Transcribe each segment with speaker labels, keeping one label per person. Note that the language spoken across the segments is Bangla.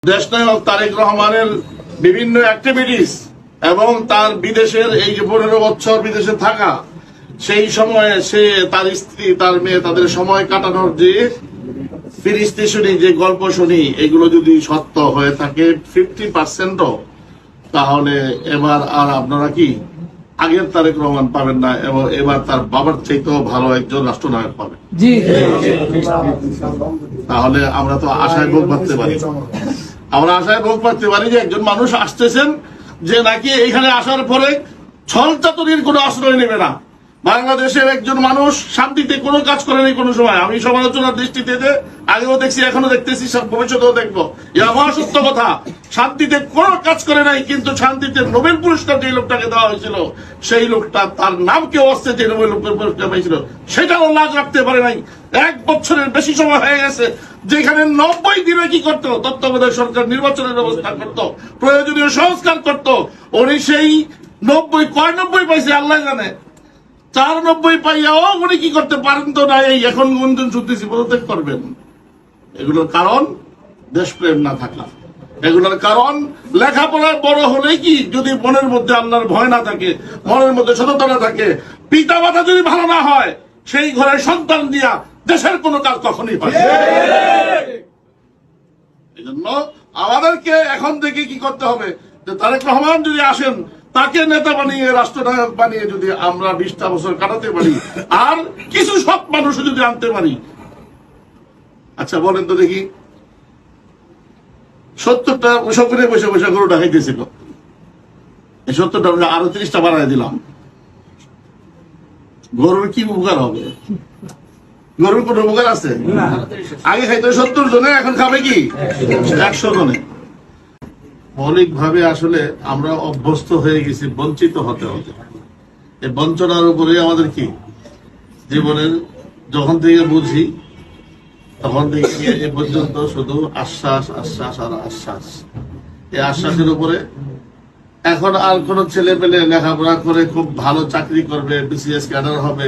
Speaker 1: দেশনায়ক তারেক রহমানের বিভিন্ন অ্যাক্টিভিটিস এবং তার বিদেশের এই যে 15 বছর বিদেশে থাকা, সেই সময়ে সে তার স্ত্রী তার মেয়ে তাদের সময় কাটানোর যে ফিরিস্তি শুনি, যে গল্প শুনি, এগুলো যদি সত্য হয়ে থাকে 50%ও, তাহলে এবার আর আপনারা কি আগের তারেক রহমান পাবেন না, এবং এবার তার বাবার চাইতেও ভালো একজন রাষ্ট্রনায়ক পাবেন। তাহলে আমরা তো আশায় ভোগ পাতে পারি, যে একজন মানুষ আসতেছেন যে নাকি এখানে আসার পরে ছলচাতুরির কোনো আশ্রয় নেবে না। বাংলাদেশের একজন মানুষ শান্তিতে কোনো কাজ করেনি কোনো সময়। আমি সমালোচনার দৃষ্টিতে আগেও দেখছি, এখনো দেখতেছি, ভবিষ্যতেও দেখবো। মহাসত্য কথা, শান্তিতে কোনো কাজ করে নাই, কিন্তু শান্তিতে নোবেল পুরস্কার যে লোকটাকে দেওয়া হয়েছিল, সেই লোকটা তার নাম কেউ আসছে যে নোবেল পুরস্কার পেয়েছিল, সেটাও লাজ রাখতে পারে নাই। 1 বছরের বেশি সময় হয়ে গেছে, যেখানে 90 দিনে কি করতো, তত্ত্বাবধায়ক সরকার নির্বাচনের ব্যবস্থা করত, প্রয়োজনীয় সংস্কার করত, উনি সেই 90 পাইছে আল্লাহ জানে। 94 পাইয়াও উনি কি করতে পারেন তো না, এই এখন গুঞ্জন শুনতেছি পদত্যাগ করবেন। এগুলোর কারণ দেশপ্রেম না থাকা, এগুলোর কারণ লেখাপড়ায় বড় হলে কি যদি মনের মধ্যে আল্লাহর ভয় না থাকে, মনের মধ্যে সততা না থাকে, পিতা মাতা যদি ভালো না হয়, সেই ঘরের সন্তান দিয়া দেশের কোনো কাজ কখনই হয়। এই জন্য আমাদেরকে এখন থেকে কি করতে হবে, যে তারেক রহমান যদি আসেন, তাকে নেতা বানিয়ে রাষ্ট্রনায়ক বানিয়ে যদি আমরা 20টা বছর কাটাতে পারি, আর কিছু সৎ মানুষ যদি আনতে পারি। আচ্ছা বলেন তো দেখি, 70টা সরকারে বসে বসে গরুটা খাইতেছিল, এই 70টা আমরা আরো 30টা বাড়াই দিলাম, গরুর কি উপকার হবে? গরুর কোন উপকার আছে? আগে খাইতো 70 জনে, এখন খাবে কি 100 জনে। মৌলিক ভাবে আসলে আমরা অভ্যস্ত হয়ে গেছি বঞ্চিত হতে হতে। এই বঞ্চনার উপরে আমাদের কি জীবনের যখন থেকে বুঝি তখন থেকে এ পর্যন্ত শুধু আশ্বাস আশ্বাস আর আশ্বাস। এই আশ্বাসের উপরে এখন আর কোন ছেলে পেলে লেখাপড়া করে খুব ভালো চাকরি করবে, বিসিএস ক্যাডার হবে,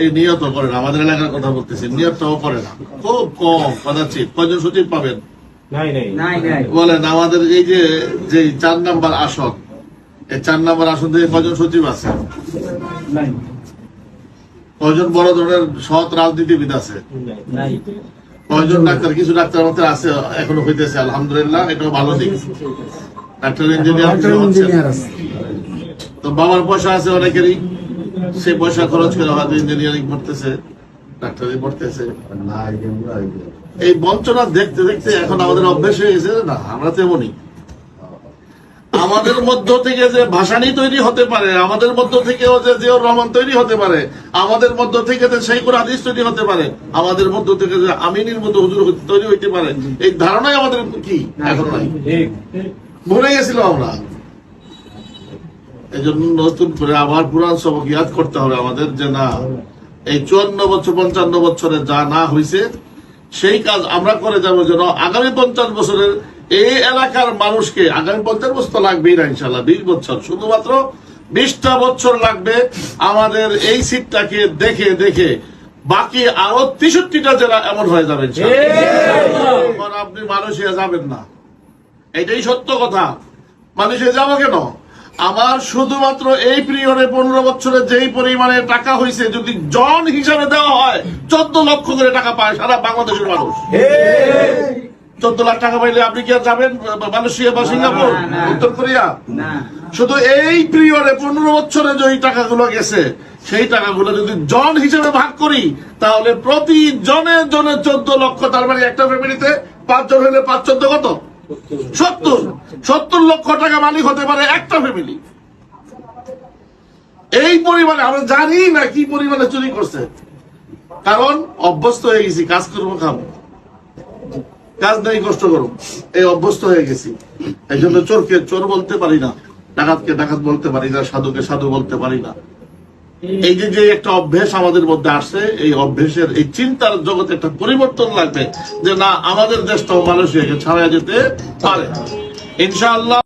Speaker 1: এই নিয়ত করে না। আমাদের এলাকার কথা বলতেছি, নিয়তটাও করে না, খুব কম কদাচিৎ। কয়জন সচিব পাবেন বলেন? আমাদের এই যে 4 নাম্বার আসন, এই 4 নাম্বার আসন থেকে কয়জন সচিব আছে? কয়জন বড় ধরনের সৎ রাজনীতিবিদ আছে? কয়জন ডাক্তার? কিছু ডাক্তার আমাদের আছে, এখনো হইতেছে, আলহামদুলিল্লাহ, এটাও ভালো দিক। ডাক্তার ইঞ্জিনিয়ার তো বাবার পয়সা আছে অনেকেরই, সেই পয়সা খরচ করে হয়তো ইঞ্জিনিয়ারিং পড়তেছে, ডাক্তারি পড়তেছে। এই বঞ্চনা দেখতে দেখতে এখন আমাদের অভ্যেস হয়ে গেছে না, আমরা তেমনই। আমাদের মধ্য থেকে যে ভাসানী তৈরি হতে পারে, আমাদের মধ্য থেকেও যে জিয়াউর রহমান তৈরি হতে পারে, আমাদের মধ্য থেকে যে শেখুল হাদিস তৈরি হতে পারে, আমাদের মধ্য থেকে যে আমিনীর মধ্যে হুজুর তৈরি হইতে পারে, এই ধারণাই আমাদের কি এখন নাই, ভুলে গেছিল আমরা। এই জন্য নতুন করে আবার পুরান সবক ইয়াদ করতে হবে আমাদের, যে না, এই 54 বছর 55 বছরে যা না হয়েছে সেই কাজ আমরা করে যাবো, যেন আগামী 50 বছরের এই এলাকার মানুষকে, আগামী 50 বছর তো লাগবেই না ইনশাল্লাহ, 20 বছর, শুধুমাত্র 20টা বছর লাগবে আমাদের এই সিটটাকে দেখে দেখে বাকি আরো 63টা জেলা এমন হয়ে যাবে। আপনি মালয়েশিয়া যাবেন না, এটাই সত্য কথা। মালয়েশিয়া যাবো কেন? আমার শুধুমাত্র এই পিরিয়ডে 15 বছরে যেই পরিমাণে টাকা হয়েছে, যদি জন হিসাবে দেওয়া হয়, 14 লক্ষ করে টাকা পায় সারা বাংলাদেশের মানুষ। 14 লাখ টাকা পাইলে আপনি কি আর যাবেন মালয়েশিয়া বা সিঙ্গাপুর, উত্তর কোরিয়া? শুধু এই পিরিয়ডে 15 বছরে যে টাকাগুলো গেছে, সেই টাকাগুলো যদি জন হিসেবে ভাগ করি, তাহলে প্রতি জনে জনে 14 লক্ষ। তার মানে একটা ফ্যামিলিতে 5 জন হলে 5 14 কত? 70 লক্ষ টাকা মালিক হতে পারে একটা ফ্যামিলি। এই পরিমাণে আমরা জানি না কি পরিমাণে চুরি করছে, কারণ অভ্যস্ত হয়ে গেছি, কাজ করবো খাবো, কাজ নেই কষ্ট করবো, এই অভ্যস্ত হয়ে গেছি। এই জন্য চোরকে চোর বলতে পারি না, ডাকাতকে ডাকাত বলতে পারি না, সাধুকে সাধু বলতে পারি না। এই যে একটা অভ্যেস আমাদের মধ্যে আসছে, এই অভ্যেসের এই চিন্তার জগতে একটা পরিবর্তন লাগবে, যে না, আমাদের দেশটাও মালয়েশিয়াকে ছাড়া যেতে পারে ইনশাআল্লাহ।